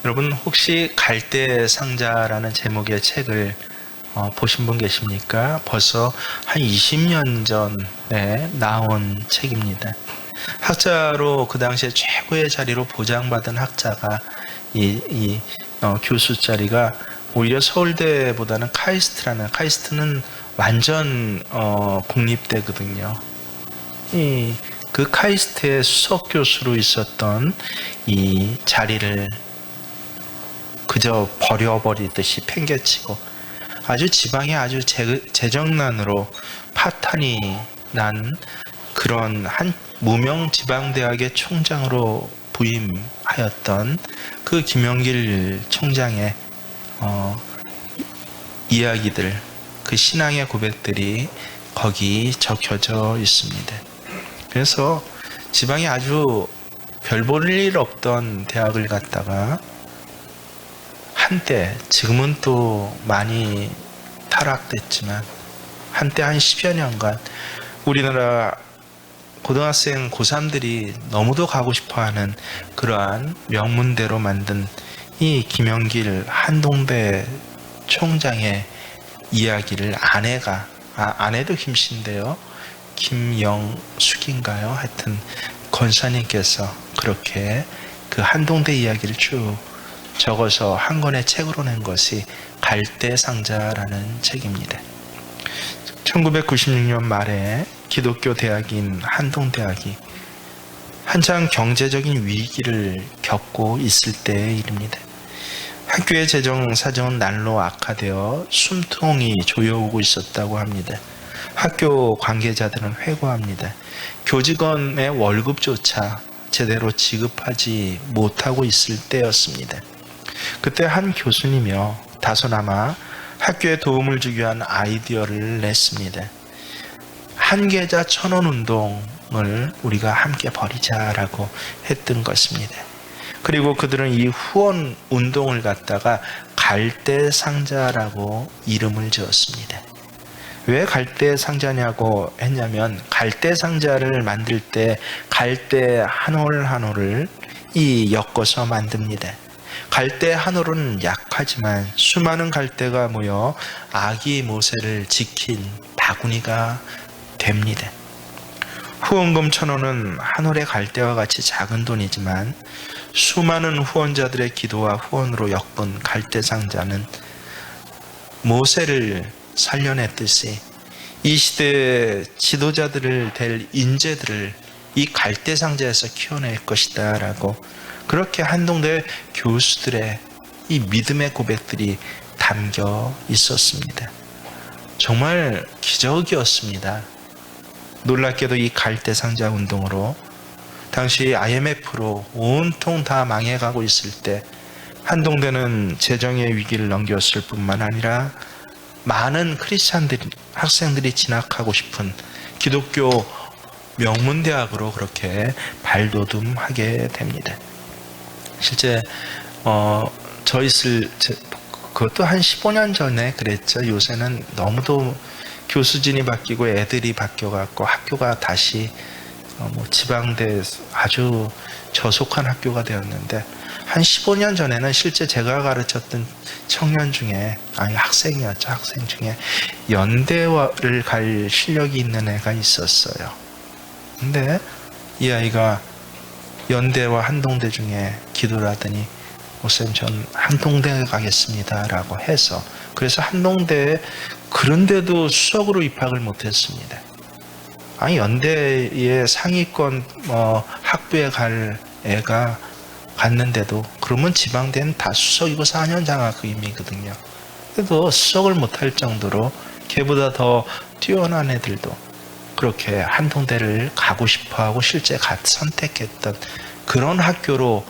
여러분 혹시 갈대상자라는 제목의 책을 보신 분 계십니까? 벌써 한 20년 전에 나온 책입니다. 학자로 그 당시에 최고의 자리로 보장받은 학자가 교수 자리가 오히려 서울대보다는 카이스트는 완전 국립대거든요. 그 카이스트의 수석 교수로 있었던 이 자리를 그저 버려버리듯이 팽개치고 아주 지방에 아주 재정난으로 파탄이 난 그런 한 무명 지방대학의 총장으로 부임하였던 그 김영길 총장의 이야기들, 그 신앙의 고백들이 거기 적혀져 있습니다. 그래서 지방에 아주 별 볼 일 없던 대학을 갔다가 한때, 지금은 또 많이 타락됐지만 한때 한 10여 년간 우리나라 고등학생 고3들이 너무도 가고 싶어하는 그러한 명문대로 만든 이 김영길 한동대 총장의 이야기를 아내도 김씨인데요, 김영숙인가요? 하여튼 권사님께서 그렇게 그 한동대 이야기를 쭉 적어서 한 권의 책으로 낸 것이 갈대상자라는 책입니다. 1996년 말에 기독교 대학인 한동대학이 한창 경제적인 위기를 겪고 있을 때의 일입니다. 학교의 재정 사정은 날로 악화되어 숨통이 조여오고 있었다고 합니다. 학교 관계자들은 회고합니다. 교직원의 월급조차 제대로 지급하지 못하고 있을 때였습니다. 그때 한 교수님이요, 다소나마 학교에 도움을 주기 위한 아이디어를 냈습니다. 한 계좌 1,000원 운동을 우리가 함께 벌이자라고 했던 것입니다. 그리고 그들은 이 후원 운동을 갖다가 갈대상자라고 이름을 지었습니다. 왜 갈대상자냐고 했냐면, 갈대상자를 만들 때 갈대 한 올 한 올을 엮어서 만듭니다. 갈대 한 올은 약하지만 수많은 갈대가 모여 아기 모세를 지킨 바구니가 됩니다. 후원금 1,000원은 한 올의 갈대와 같이 작은 돈이지만 수많은 후원자들의 기도와 후원으로 엮은 갈대상자는 모세를 살려냈듯이 이 시대의 지도자들을 될 인재들을 이 갈대상자에서 키워낼 것이다 라고, 그렇게 한동대 교수들의 이 믿음의 고백들이 담겨 있었습니다. 정말 기적이었습니다. 놀랍게도 이 갈대상자 운동으로 당시 IMF로 온통 다 망해가고 있을 때 한동대는 재정의 위기를 넘겼을 뿐만 아니라 많은 학생들이 진학하고 싶은 기독교 명문대학으로 그렇게 발돋움하게 됩니다. 실제 그것도 한 15년 전에 그랬죠. 요새는 너무도 교수진이 바뀌고 애들이 바뀌어갖고 학교가 다시 지방대 아주 저속한 학교가 되었는데, 한 15년 전에는 실제 제가 가르쳤던 청년 중에, 학생 중에 연대를 갈 실력이 있는 애가 있었어요. 근데 이 아이가 연대와 한동대 중에 기도를 하더니, 목사님 전 한동대에 가겠습니다 라고 해서, 그래서 한동대에, 그런데도 수석으로 입학을 못했습니다. 연대의 상위권 학부에 갈 애가 갔는데도, 그러면 지방대는 다 수석이고 4년 장학금이거든요. 그래도 수석을 못할 정도로 걔보다 더 뛰어난 애들도 그렇게 한동대를 가고 싶어하고 실제 선택했던 그런 학교로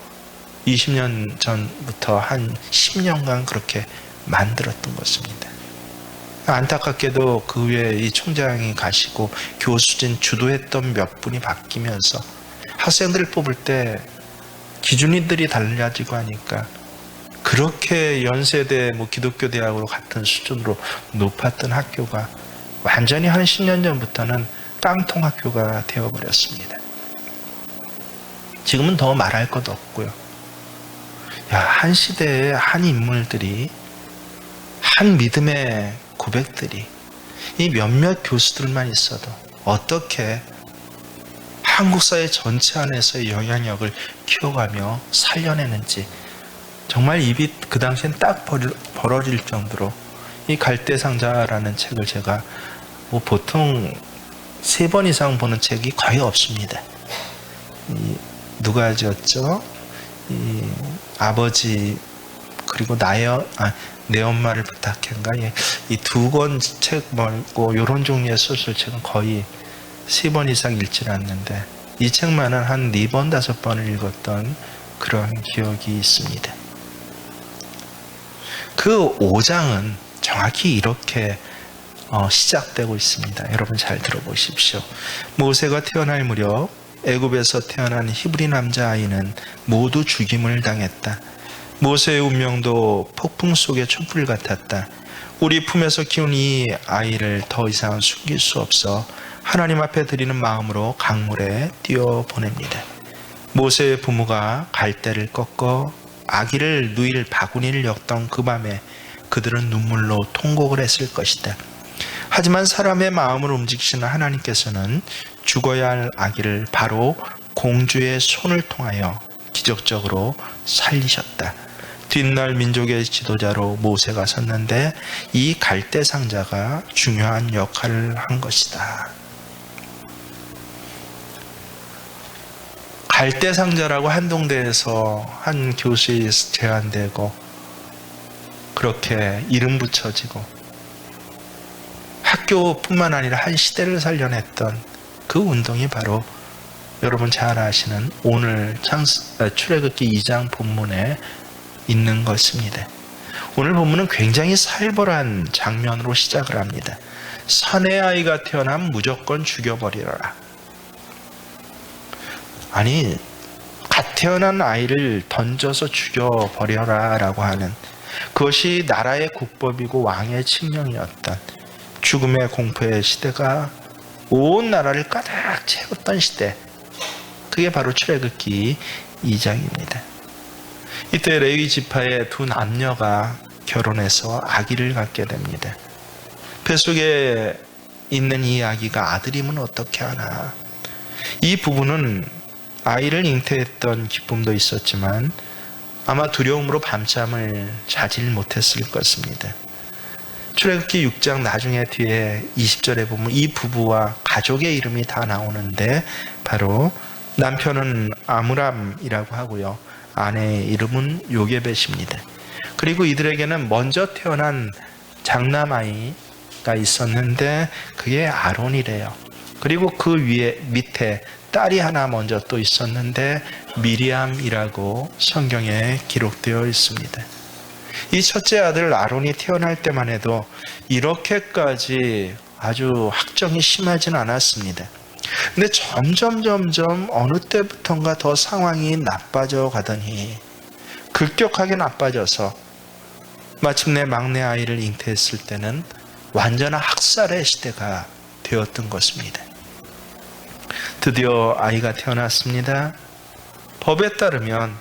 20년 전부터 한 10년간 그렇게 만들었던 것입니다. 안타깝게도 그 후에 이 총장이 가시고 교수진 주도했던 몇 분이 바뀌면서 학생들을 뽑을 때 기준이들이 달라지고 하니까 그렇게 연세대 기독교 대학으로 같은 수준으로 높았던 학교가 완전히 한 10년 전부터는 깡통 학교가 되어버렸습니다. 지금은 더 말할 것도 없고요. 한 시대의 한 인물들이, 한 믿음의 고백들이 이 몇몇 교수들만 있어도 어떻게 한국 사회 전체 안에서의 영향력을 키워가며 살려내는지, 정말 입이 그 당시엔 딱 벌어질 정도로 이 갈대상자라는 책을 제가 보통 3번 이상 보는 책이 거의 없습니다. 누가 지었죠? 아버지 그리고 내 엄마를 부탁한가? 이 2권 책 말고 이런 종류의 소설책은 거의 3번 이상 읽질 않는데, 이 책만은 한 4번, 5번을 읽었던 그런 기억이 있습니다. 그 5장은 정확히 이렇게 시작되고 있습니다. 여러분 잘 들어보십시오. 모세가 태어날 무렵 애굽에서 태어난 히브리 남자아이는 모두 죽임을 당했다. 모세의 운명도 폭풍 속의 촛불 같았다. 우리 품에서 키운 이 아이를 더 이상 숨길 수 없어 하나님 앞에 드리는 마음으로 강물에 띄워보냅니다. 모세의 부모가 갈대를 꺾어 아기를 누일 바구니를 엮던 그 밤에 그들은 눈물로 통곡을 했을 것이다. 하지만 사람의 마음을 움직이시는 하나님께서는 죽어야 할 아기를 바로 공주의 손을 통하여 기적적으로 살리셨다. 뒷날 민족의 지도자로 모세가 섰는데 이 갈대 상자가 중요한 역할을 한 것이다. 갈대 상자라고 한동대에서 한 교수에 제안되고 그렇게 이름 붙여지고 학교뿐만 아니라 한 시대를 살려냈던 그 운동이 바로 여러분 잘 아시는 오늘 출애굽기 2장 본문에 있는 것입니다. 오늘 본문은 굉장히 살벌한 장면으로 시작을 합니다. 사내 아이가 태어나면 무조건 죽여버리라. 아니, 갓 태어난 아이를 던져서 죽여버려라 라고 하는, 그것이 나라의 국법이고 왕의 칙령이었던 죽음의 공포의 시대가 온 나라를 가득 채웠던 시대, 그게 바로 출애굽기 2장입니다. 이때 레위 지파의 2 남녀가 결혼해서 아기를 갖게 됩니다. 뱃속에 있는 이 아기가 아들이면 어떻게 하나. 이 부부는 아이를 잉태했던 기쁨도 있었지만 아마 두려움으로 밤잠을 자질 못했을 것입니다. 출애굽기 6장 나중에 뒤에 20절에 보면 이 부부와 가족의 이름이 다 나오는데, 바로 남편은 아므람이라고 하고요, 아내의 이름은 요게벳입니다. 그리고 이들에게는 먼저 태어난 장남아이가 있었는데 그게 아론이래요. 그리고 그 밑에 딸이 하나 먼저 또 있었는데 미리암이라고 성경에 기록되어 있습니다. 이 첫째 아들 아론이 태어날 때만 해도 이렇게까지 아주 학정이 심하진 않았습니다. 근데 점점 어느 때부턴가 더 상황이 나빠져 가더니 급격하게 나빠져서 마침내 막내 아이를 잉태했을 때는 완전한 학살의 시대가 되었던 것입니다. 드디어 아이가 태어났습니다. 법에 따르면,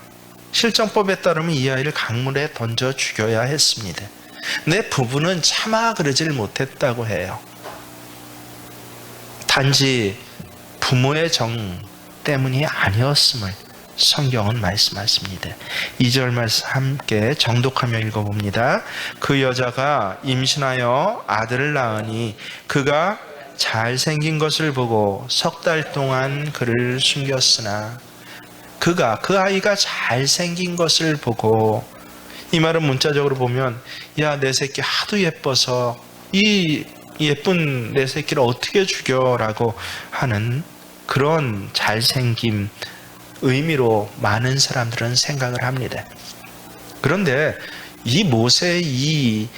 실정법에 따르면 이 아이를 강물에 던져 죽여야 했습니다. 근데 부부는 차마 그러질 못했다고 해요. 단지 부모의 정 때문이 아니었음을 성경은 말씀하십니다. 2절 말씀 함께 정독하며 읽어봅니다. 그 여자가 임신하여 아들을 낳으니 그가 잘생긴 것을 보고 3달 동안 그를 숨겼으나, 그 아이가 잘생긴 것을 보고, 이 말은 문자적으로 보면 야, 내 새끼 하도 예뻐서 이 예쁜 내 새끼를 어떻게 죽여라고 하는 그런 잘생김 의미로 많은 사람들은 생각을 합니다. 그런데 이 모세의 이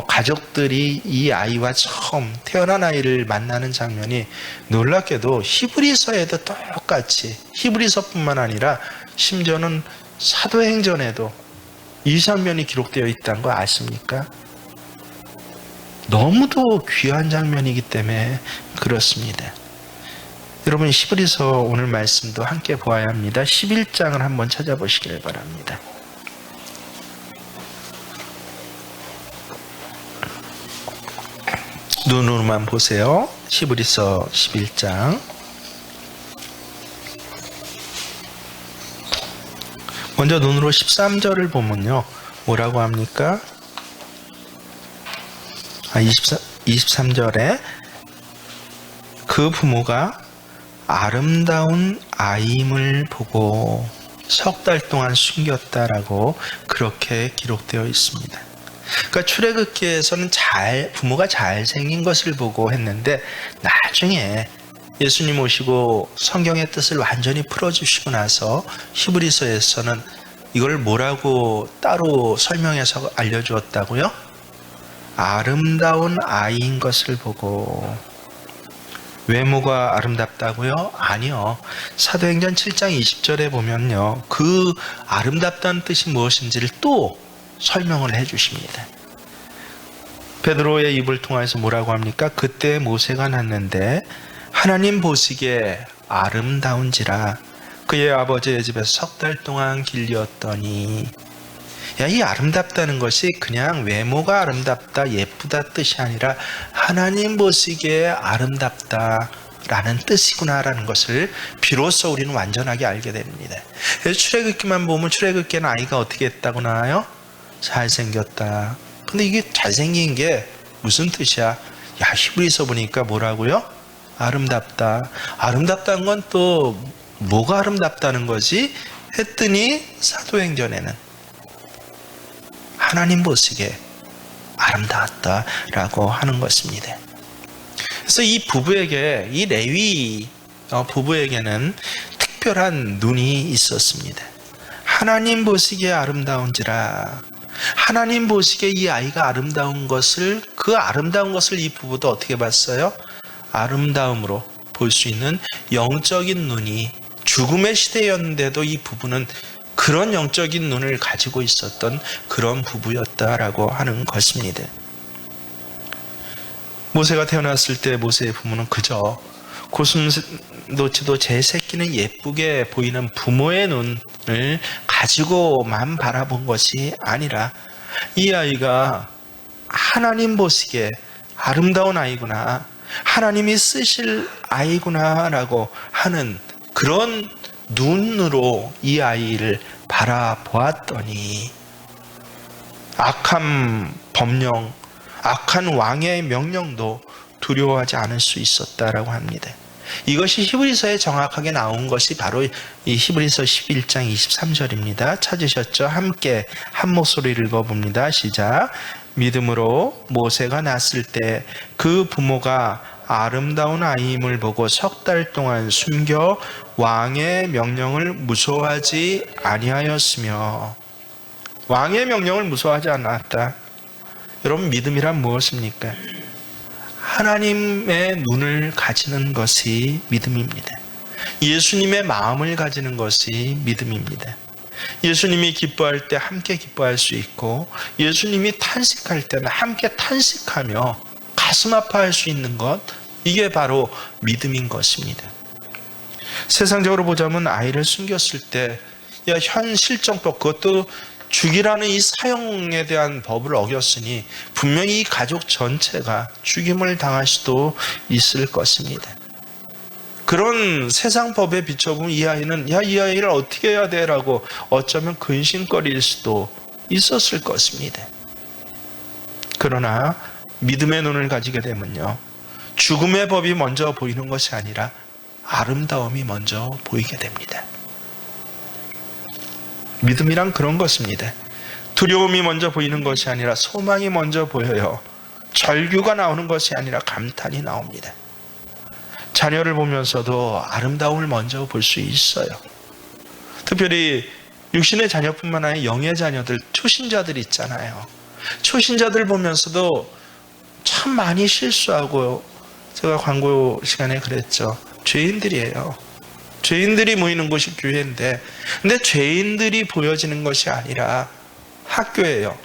가족들이 이 아이와 처음 태어난 아이를 만나는 장면이 놀랍게도 히브리서에도 똑같이, 히브리서뿐만 아니라 심지어는 사도행전에도 이 장면이 기록되어 있다는 거 아십니까? 너무도 귀한 장면이기 때문에 그렇습니다. 여러분, 히브리서 오늘 말씀도 함께 보아야 합니다. 11장을 한번 찾아보시길 바랍니다. 눈으로만 보세요. 히브리서 11장. 먼저 눈으로 13절을 보면요. 뭐라고 합니까? 23절에 그 부모가 아름다운 아임을 보고 석 달 동안 숨겼다라고 그렇게 기록되어 있습니다. 그러니까 출애굽기에서는 부모가 잘생긴 것을 보고 했는데 나중에 예수님 오시고 성경의 뜻을 완전히 풀어주시고 나서 히브리서에서는 이걸 뭐라고 따로 설명해서 알려주었다고요? 아름다운 아이인 것을 보고. 외모가 아름답다고요? 아니요. 사도행전 7장 20절에 보면요, 그 아름답다는 뜻이 무엇인지를 또 설명을 해 주십니다. 베드로의 입을 통해서 뭐라고 합니까? 그때 모세가 났는데 하나님 보시기에 아름다운지라 그의 아버지의 집에서 석 달 동안 길렸더니. 이 아름답다는 것이 그냥 외모가 아름답다, 예쁘다 뜻이 아니라 하나님 보시기에 아름답다라는 뜻이구나라는 것을 비로소 우리는 완전하게 알게 됩니다. 출애굽기만 보면 출애굽기에는 아이가 어떻게 했다고 나와요? 잘생겼다. 근데 이게 잘생긴 게 무슨 뜻이야? 히브리서 보니까 뭐라고요? 아름답다. 아름답다는 건 또 뭐가 아름답다는 거지? 했더니 사도행전에는 하나님 보시기에 아름다웠다라고 하는 것입니다. 그래서 이 부부에게, 이 레위 부부에게는 특별한 눈이 있었습니다. 하나님 보시기에 아름다운지라. 하나님 보시기에 이 아이가 아름다운 것을, 그 아름다운 것을 이 부부도 어떻게 봤어요? 아름다움으로 볼 수 있는 영적인 눈이, 죽음의 시대였는데도 이 부부는 그런 영적인 눈을 가지고 있었던 그런 부부였다라고 하는 것입니다. 모세가 태어났을 때 모세의 부모는 그저 고슴도치도 제 새끼는 예쁘게 보이는 부모의 눈을 가지고만 바라본 것이 아니라 이 아이가 하나님 보시기에 아름다운 아이구나, 하나님이 쓰실 아이구나라고 하는 그런 눈으로 이 아이를 바라보았더니 악한 법령, 악한 왕의 명령도 두려워하지 않을 수 있었다라고 합니다. 이것이 히브리서에 정확하게 나온 것이 바로 이 히브리서 11장 23절입니다. 찾으셨죠? 함께 한 목소리를 읽어봅니다. 시작. 믿음으로 모세가 낳았을 때 그 부모가 아름다운 아이임을 보고 석 달 동안 숨겨 왕의 명령을 무서워하지 아니하였으며. 왕의 명령을 무서워하지 않았다. 여러분, 믿음이란 무엇입니까? 하나님의 눈을 가지는 것이 믿음입니다. 예수님의 마음을 가지는 것이 믿음입니다. 예수님이 기뻐할 때 함께 기뻐할 수 있고, 예수님이 탄식할 때는 함께 탄식하며 가슴 아파할 수 있는 것, 이게 바로 믿음인 것입니다. 세상적으로 보자면 아이를 숨겼을 때 현 실정법, 그것도 죽이라는 이 사형에 대한 법을 어겼으니 분명히 이 가족 전체가 죽임을 당할 수도 있을 것입니다. 그런 세상 법에 비춰보면 이 아이는 이 아이를 어떻게 해야 돼? 라고 어쩌면 근심거릴 수도 있었을 것입니다. 그러나 믿음의 눈을 가지게 되면요, 죽음의 법이 먼저 보이는 것이 아니라 아름다움이 먼저 보이게 됩니다. 믿음이란 그런 것입니다. 두려움이 먼저 보이는 것이 아니라 소망이 먼저 보여요. 절규가 나오는 것이 아니라 감탄이 나옵니다. 자녀를 보면서도 아름다움을 먼저 볼 수 있어요. 특별히 육신의 자녀뿐만 아니라 영의 자녀들, 초신자들 있잖아요. 초신자들 보면서도 참 많이 실수하고, 제가 광고 시간에 그랬죠. 죄인들이에요. 죄인들이 모이는 곳이 교회인데, 근데 죄인들이 보여지는 것이 아니라 학교예요.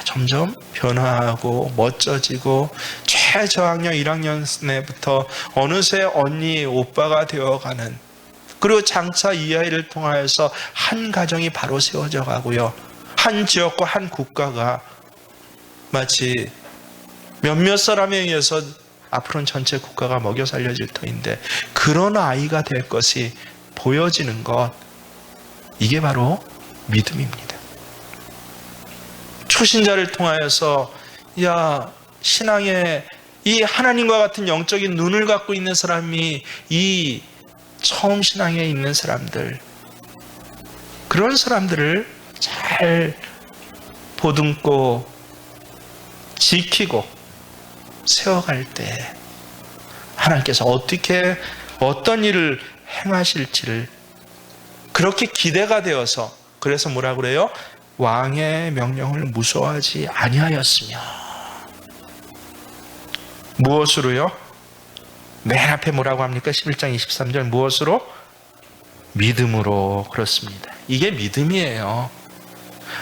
점점 변화하고 멋져지고, 최저학년 1학년부터 어느새 언니, 오빠가 되어가는, 그리고 장차 이 아이를 통하여서 한 가정이 바로 세워져 가고요, 한 지역과 한 국가가 마치 몇몇 사람에 의해서 앞으로는 전체 국가가 먹여 살려질 터인데 그런 아이가 될 것이 보여지는 것, 이게 바로 믿음입니다. 초신자를 통하여서 신앙의 이 하나님과 같은 영적인 눈을 갖고 있는 사람이 이 처음 신앙에 있는 사람들, 그런 사람들을 잘 보듬고 지키고 세워갈 때 하나님께서 어떤 일을 행하실지를 그렇게 기대가 되어서, 그래서 뭐라 그래요? 왕의 명령을 무서워하지 아니하였으며. 무엇으로요? 맨 앞에 뭐라고 합니까? 11장 23절 무엇으로? 믿음으로. 그렇습니다. 이게 믿음이에요.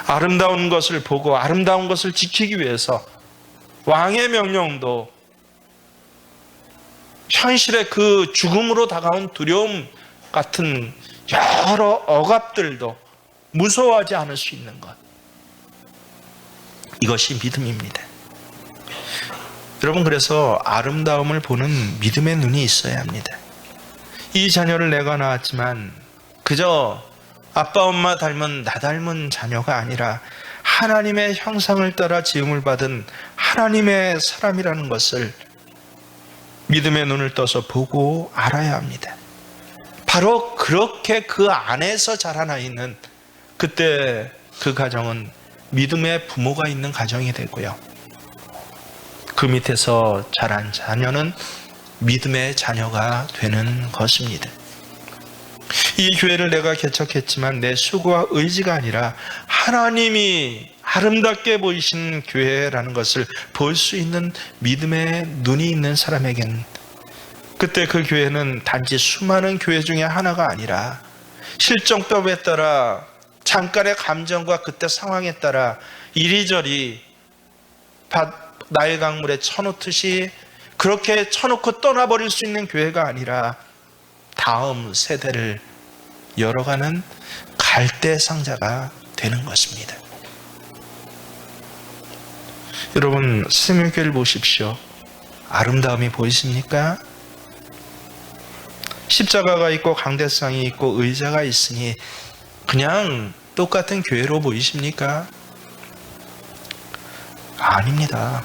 아름다운 것을 보고 아름다운 것을 지키기 위해서 왕의 명령도 현실의 그 죽음으로 다가온 두려움 같은 여러 억압들도 무서워하지 않을 수 있는 것, 이것이 믿음입니다. 여러분, 그래서 아름다움을 보는 믿음의 눈이 있어야 합니다. 이 자녀를 내가 낳았지만 그저 아빠 엄마 닮은 나 닮은 자녀가 아니라 하나님의 형상을 따라 지음을 받은 하나님의 사람이라는 것을 믿음의 눈을 떠서 보고 알아야 합니다. 바로 그렇게 그 안에서 자라나 있는, 그때 그 가정은 믿음의 부모가 있는 가정이 되고요, 그 밑에서 자란 자녀는 믿음의 자녀가 되는 것입니다. 이 교회를 내가 개척했지만 내 수고와 의지가 아니라 하나님이 아름답게 보이신 교회라는 것을 볼 수 있는 믿음의 눈이 있는 사람에겐 그때 그 교회는 단지 수많은 교회 중에 하나가 아니라 실정법에 따라 잠깐의 감정과 그때 상황에 따라 이리저리 나의 강물에 쳐놓듯이 그렇게 쳐놓고 떠나버릴 수 있는 교회가 아니라 다음 세대를 열어가는 갈대 상자가 되는 것입니다. 여러분, 스승교회를 보십시오. 아름다움이 보이십니까? 십자가가 있고 강대상이 있고 의자가 있으니 그냥 똑같은 교회로 보이십니까? 아닙니다.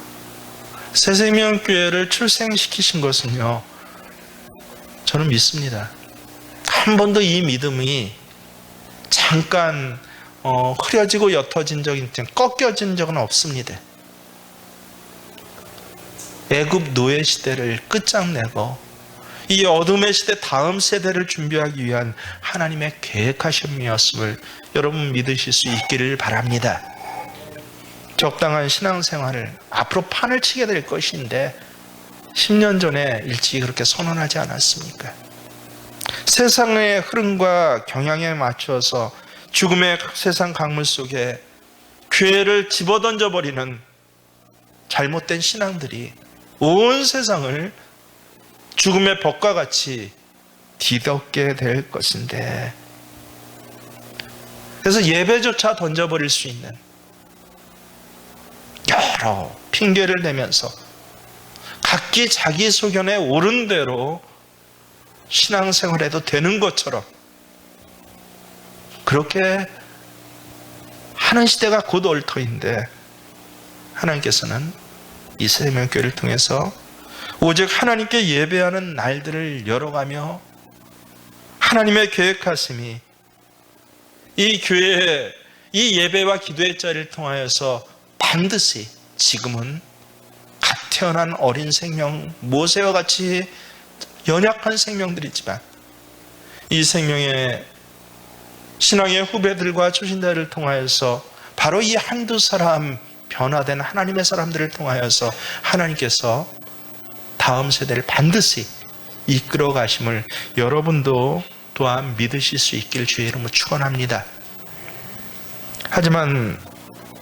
새생명교회를 출생시키신 것은요, 저는 믿습니다. 한 번도 이 믿음이 잠깐 흐려지고 옅어진 적이, 꺾여진 적은 없습니다. 애굽 노예 시대를 끝장내고 이 어둠의 시대 다음 세대를 준비하기 위한 하나님의 계획하심이었음을 여러분 믿으실 수 있기를 바랍니다. 적당한 신앙생활을 앞으로 판을 치게 될 것인데 10년 전에 일찍이 그렇게 선언하지 않았습니까? 세상의 흐름과 경향에 맞춰서 죽음의 세상 강물 속에 교회를 집어던져 버리는 잘못된 신앙들이 온 세상을 죽음의 법과 같이 뒤덮게 될 것인데, 그래서 예배조차 던져버릴 수 있는 여러 핑계를 대면서 각기 자기 소견에 옳은 대로 신앙생활해도 되는 것처럼 그렇게 하는 시대가 곧 올 터인데, 하나님께서는 이 새생명교회를 통해서 오직 하나님께 예배하는 날들을 열어가며 하나님의 계획하심이 이 교회의 이 예배와 기도의 자리를 통하여서 반드시 지금은 갓 태어난 어린 생명, 모세와 같이 연약한 생명들이지만 이 생명의 신앙의 후배들과 초신자를 통하여서 바로 이 한두 사람, 변화된 하나님의 사람들을 통하여서 하나님께서 다음 세대를 반드시 이끌어 가심을 여러분도 또한 믿으실 수 있길 주의 이름으로 축원합니다. 하지만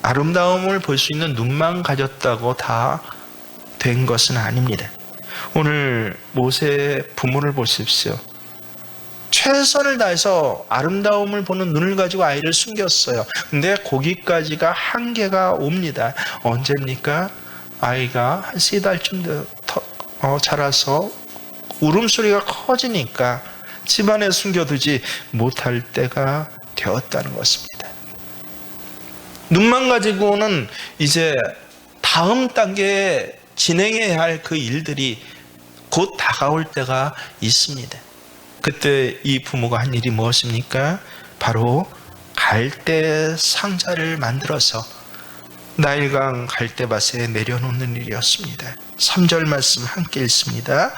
아름다움을 볼 수 있는 눈만 가졌다고 다 된 것은 아닙니다. 오늘 모세의 부모를 보십시오. 최선을 다해서 아름다움을 보는 눈을 가지고 아이를 숨겼어요. 근데 거기까지가 한계가 옵니다. 언제입니까? 아이가 한 3달쯤 자라서 울음소리가 커지니까 집안에 숨겨두지 못할 때가 되었다는 것입니다. 눈만 가지고는 이제 다음 단계에 진행해야 할 그 일들이 곧 다가올 때가 있습니다. 그때 이 부모가 한 일이 무엇입니까? 바로 갈대 상자를 만들어서 나일강 갈대밭에 내려놓는 일이었습니다. 3절 말씀 함께 읽습니다.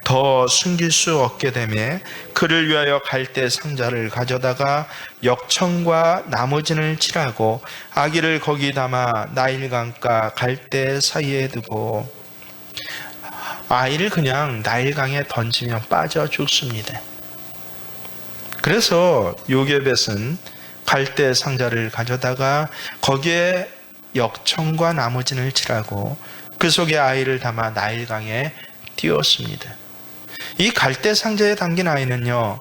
더 숨길 수 없게 되매 그를 위하여 갈대 상자를 가져다가 역청과 나무진을 칠하고 아기를 거기 담아 나일강과 갈대 사이에 두고 아이를 그냥 나일강에 던지면 빠져 죽습니다. 그래서 요게벳은 갈대 상자를 가져다가 거기에 역청과 나무진을 칠하고 그 속에 아이를 담아 나일강에 띄웠습니다. 이 갈대 상자에 담긴 아이는요,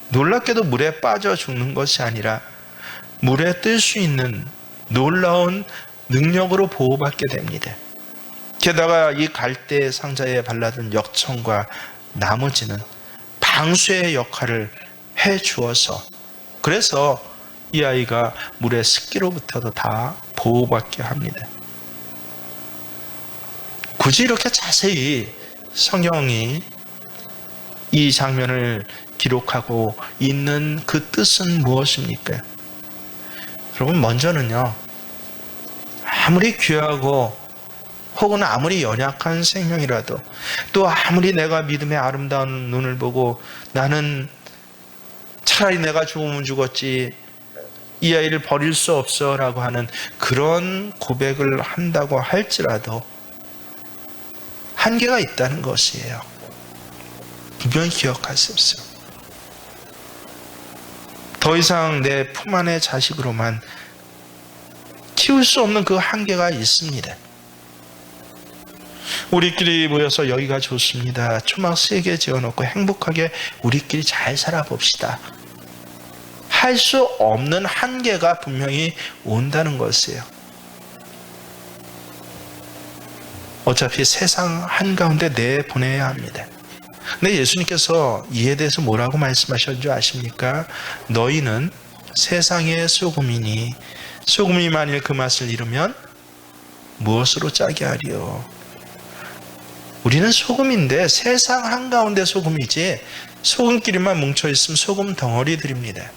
놀랍게도 물에 빠져 죽는 것이 아니라 물에 뜰 수 있는 놀라운 능력으로 보호받게 됩니다. 게다가 이 갈대 상자에 발라둔 역청과 나무진은 방수의 역할을 해 주어서, 그래서 이 아이가 물의 습기로부터도 다 보호받게 합니다. 굳이 이렇게 자세히 성경이 이 장면을 기록하고 있는 그 뜻은 무엇입니까? 여러분, 먼저는요, 아무리 귀하고 혹은 아무리 연약한 생명이라도, 또 아무리 내가 믿음의 아름다운 눈을 보고 나는 차라리 내가 죽으면 죽었지 이 아이를 버릴 수 없어 라고 하는 그런 고백을 한다고 할지라도 한계가 있다는 것이에요. 분명히 기억하십시오. 더 이상 내 품 안의 자식으로만 키울 수 없는 그 한계가 있습니다. 우리끼리 모여서 여기가 좋습니다. 초막 3개 지어놓고 행복하게 우리끼리 잘 살아봅시다. 할 수 없는 한계가 분명히 온다는 것이에요. 어차피 세상 한가운데 내보내야 합니다. 근데 예수님께서 이에 대해서 뭐라고 말씀하셨는 줄 아십니까? 너희는 세상의 소금이니 소금이 만일 그 맛을 잃으면 무엇으로 짜게 하리요? 우리는 소금인데 세상 한가운데 소금이지 소금끼리만 뭉쳐있으면 소금 덩어리들입니다.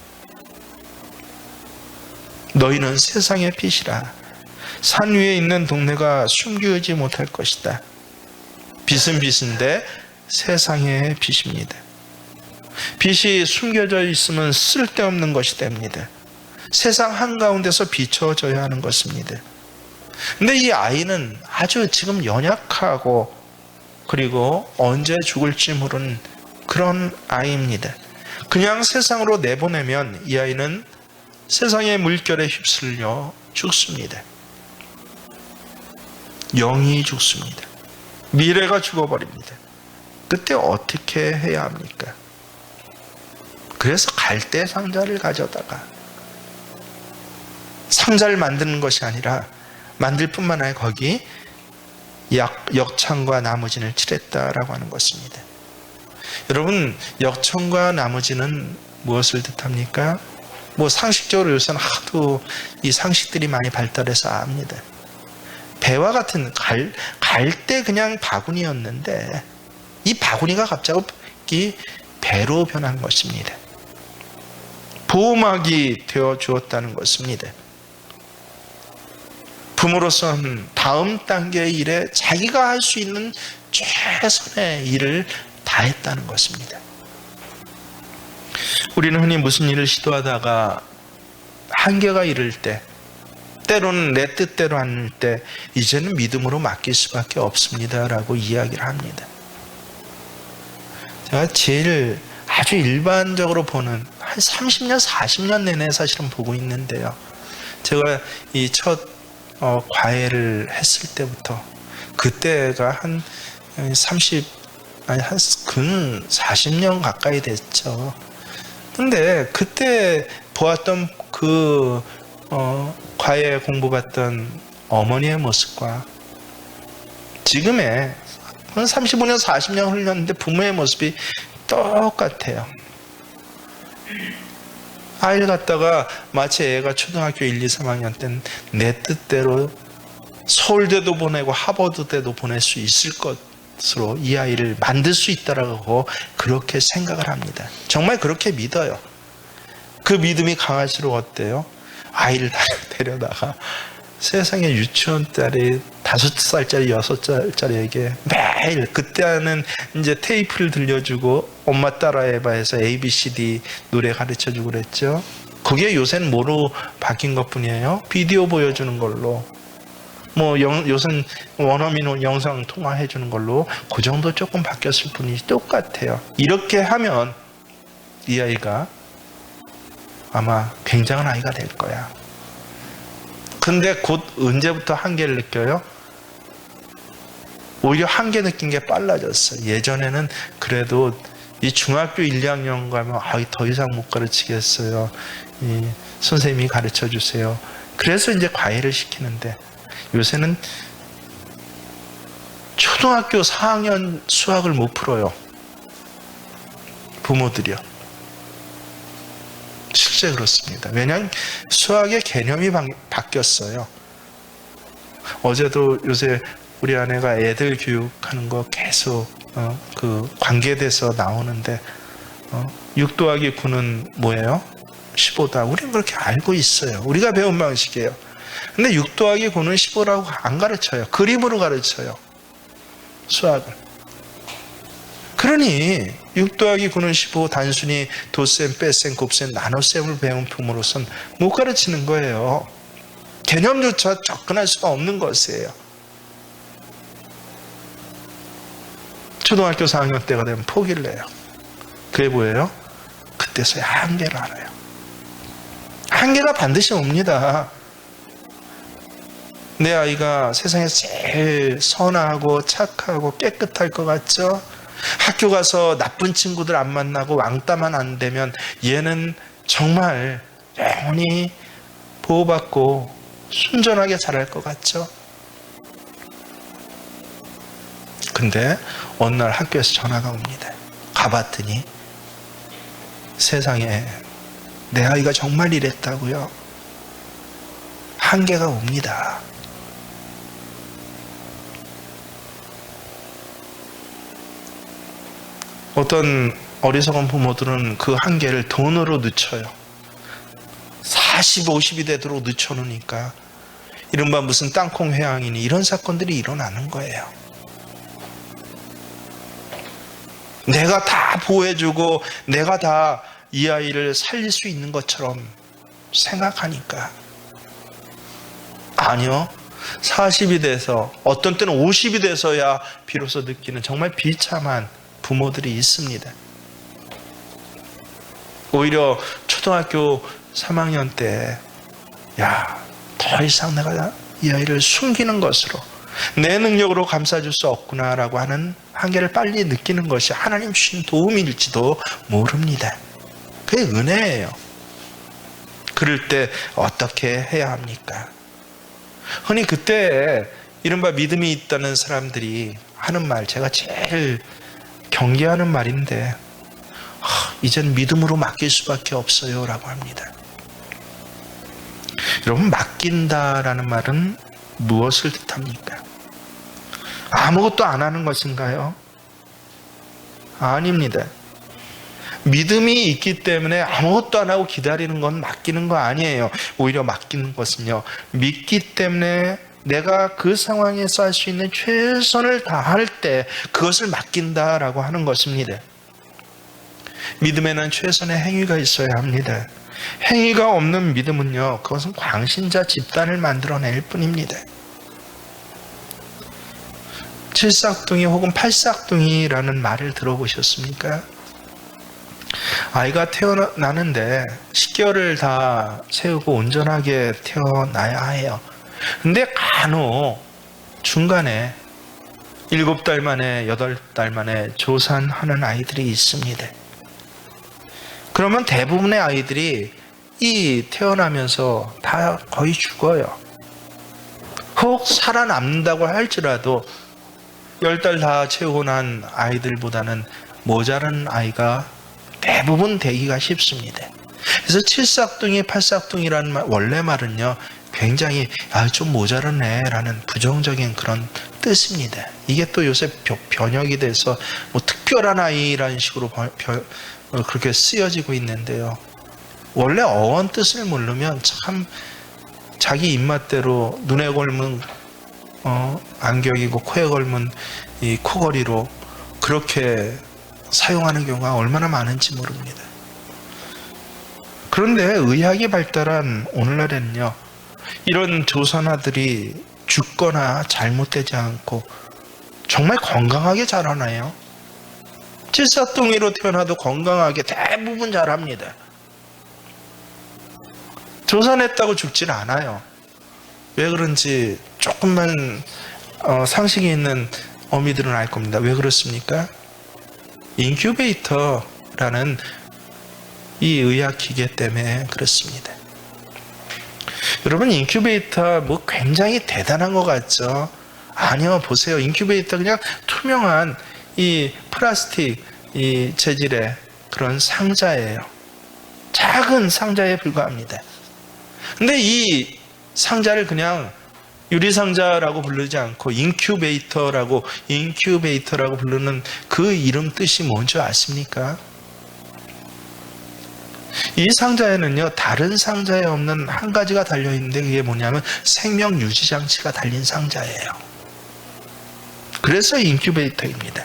너희는 세상의 빛이라. 산 위에 있는 동네가 숨기지 못할 것이다. 빛은 빛인데 세상의 빛입니다. 빛이 숨겨져 있으면 쓸데없는 것이 됩니다. 세상 한가운데서 비춰져야 하는 것입니다. 근데 이 아이는 아주 지금 연약하고 그리고 언제 죽을지 모르는 그런 아이입니다. 그냥 세상으로 내보내면 이 아이는 세상의 물결에 휩쓸려 죽습니다. 영이 죽습니다. 미래가 죽어버립니다. 그때 어떻게 해야 합니까? 그래서 갈대 상자를 가져다가 상자를 만드는 것이 아니라 만들 뿐만 아니라 거기 역청과 나무진을 칠했다라고 하는 것입니다. 여러분, 역청과 나무진은 무엇을 뜻합니까? 상식적으로 요새는 하도 이 상식들이 많이 발달해서 압니다. 배와 같은 갈대 그냥 바구니였는데 이 바구니가 갑자기 배로 변한 것입니다. 보호막이 되어 주었다는 것입니다. 부모로서는 다음 단계의 일에 자기가 할 수 있는 최선의 일을 다했다는 것입니다. 우리는 흔히 무슨 일을 시도하다가 한계가 이를 때, 때로는 내 뜻대로 안 될 때 이제는 믿음으로 맡길 수밖에 없습니다 라고 이야기를 합니다. 제가 제일 아주 일반적으로 보는 한 30년, 40년 내내 사실은 보고 있는데요. 제가 이 첫 과외를 했을 때부터 그때가 한 40년 가까이 됐죠. 근데 그때 보았던 그 과외 공부받던 어머니의 모습과 지금의 35년, 40년 흘렸는데 부모의 모습이 똑같아요. 아이를 갖다가 마치 애가 초등학교 1, 2, 3학년 때는 내 뜻대로 서울대도 보내고 하버드대도 보낼 수 있을 것으로 이 아이를 만들 수 있다라고 그렇게 생각을 합니다. 정말 그렇게 믿어요. 그 믿음이 강할수록 어때요? 아이를 데려다가 세상에 유치원 딸이 5살짜리, 6살짜리에게 매일 그때는 이제 테이프를 들려주고 엄마 따라해봐 해서 ABCD 노래 가르쳐주고 그랬죠. 그게 요새는 뭐로 바뀐 것 뿐이에요? 비디오 보여주는 걸로. 요새는 원어민 영상 통화해주는 걸로 그 정도 조금 바뀌었을 뿐이지 똑같아요. 이렇게 하면 이 아이가 아마 굉장한 아이가 될 거야. 근데 곧 언제부터 한계를 느껴요? 오히려 한계 느낀 게 빨라졌어요. 예전에는 그래도 이 중학교 1, 2학년 가면 더 이상 못 가르치겠어요. 이 선생님이 가르쳐 주세요. 그래서 이제 과외를 시키는데 요새는 초등학교 4학년 수학을 못 풀어요. 부모들이요. 실제 그렇습니다. 왜냐하면 수학의 개념이 바뀌었어요. 어제도 요새 우리 아내가 애들 교육하는 거 계속 그 관계돼서 나오는데 6 더하기 9는 뭐예요? 15다. 우리는 그렇게 알고 있어요. 우리가 배운 방식이에요. 근데 6 더하기 9는 15라고 안 가르쳐요. 그림으로 가르쳐요. 수학을. 그러니 6 더하기 9는 15 단순히 덧셈, 뺄셈, 곱셈, 나눗셈을 배운 부모로서는 못 가르치는 거예요. 개념조차 접근할 수가 없는 것이에요. 초등학교 4학년 때가 되면 포기를 해요. 그게 뭐예요? 그때서야 한계를 알아요. 한계가 반드시 옵니다. 내 아이가 세상에서 제일 선하고 착하고 깨끗할 것 같죠? 학교 가서 나쁜 친구들 안 만나고 왕따만 안 되면 얘는 정말 영원히 보호받고 순전하게 자랄 것 같죠? 근데 어느 날 학교에서 전화가 옵니다. 가봤더니 세상에 내 아이가 정말 이랬다고요? 한계가 옵니다. 어떤 어리석은 부모들은 그 한계를 돈으로 늦춰요. 40, 50이 되도록 늦춰놓으니까 이른바 무슨 땅콩 회항이니 이런 사건들이 일어나는 거예요. 내가 다 보호해주고 내가 다 이 아이를 살릴 수 있는 것처럼 생각하니까 아니요. 40이 돼서 어떤 때는 50이 돼서야 비로소 느끼는 정말 비참한 부모들이 있습니다. 오히려 초등학교 3학년 때 더 이상 내가 이 아이를 숨기는 것으로 내 능력으로 감싸줄 수 없구나라고 하는 한계를 빨리 느끼는 것이 하나님 주신 도움일지도 모릅니다. 그게 은혜예요. 그럴 때 어떻게 해야 합니까? 흔히 그때 이른바 믿음이 있다는 사람들이 하는 말, 제가 제일 경계하는 말인데 이젠 믿음으로 맡길 수밖에 없어요 라고 합니다. 여러분, 맡긴다라는 말은 무엇을 뜻합니까? 아무것도 안 하는 것인가요? 아닙니다. 믿음이 있기 때문에 아무것도 안 하고 기다리는 건 맡기는 거 아니에요. 오히려 맡기는 것은요, 믿기 때문에 내가 그 상황에서 할 수 있는 최선을 다할 때 그것을 맡긴다라고 하는 것입니다. 믿음에는 최선의 행위가 있어야 합니다. 행위가 없는 믿음은요, 그것은 광신자 집단을 만들어낼 뿐입니다. 칠삭둥이 혹은 팔삭둥이라는 말을 들어보셨습니까? 아이가 태어나는데 10개월을 다 채우고 온전하게 태어나야 해요. 근데 간혹 중간에 7달 만에 8달 만에 조산하는 아이들이 있습니다. 그러면 대부분의 아이들이 이 태어나면서 다 거의 죽어요. 혹 살아남는다고 할지라도 10달 다 채우고 난 아이들보다는 모자란 아이가 대부분 되기가 쉽습니다. 그래서 칠삭둥이, 팔삭둥이라는 말, 원래 말은요, 굉장히 좀 모자라네 라는 부정적인 그런 뜻입니다. 이게 또 요새 번역이 돼서 뭐 특별한 아이라는 식으로 그렇게 쓰여지고 있는데요. 원래 어원 뜻을 모르면 참 자기 입맛대로 눈에 걸면 안경이고 코에 걸면 이 코걸이로 그렇게 사용하는 경우가 얼마나 많은지 모릅니다. 그런데 의학이 발달한 오늘날에는요, 이런 조산아들이 죽거나 잘못되지 않고 정말 건강하게 자라나요. 칠사뚱이로 태어나도 건강하게 대부분 자랍니다. 조산했다고 죽질 않아요. 왜 그런지 조금만 상식이 있는 어미들은 알 겁니다. 왜 그렇습니까? 인큐베이터라는 이 의학 기계 때문에 그렇습니다. 여러분, 인큐베이터 뭐 굉장히 대단한 것 같죠? 아니요, 보세요. 인큐베이터 그냥 투명한 이 플라스틱 이 재질의 그런 상자예요. 작은 상자에 불과합니다. 근데 이 상자를 그냥 유리상자라고 부르지 않고 인큐베이터라고 부르는 그 이름 뜻이 뭔지 아십니까? 이 상자에는요, 다른 상자에 없는 한 가지가 달려있는데 그게 뭐냐면 생명 유지 장치가 달린 상자예요. 그래서 인큐베이터입니다.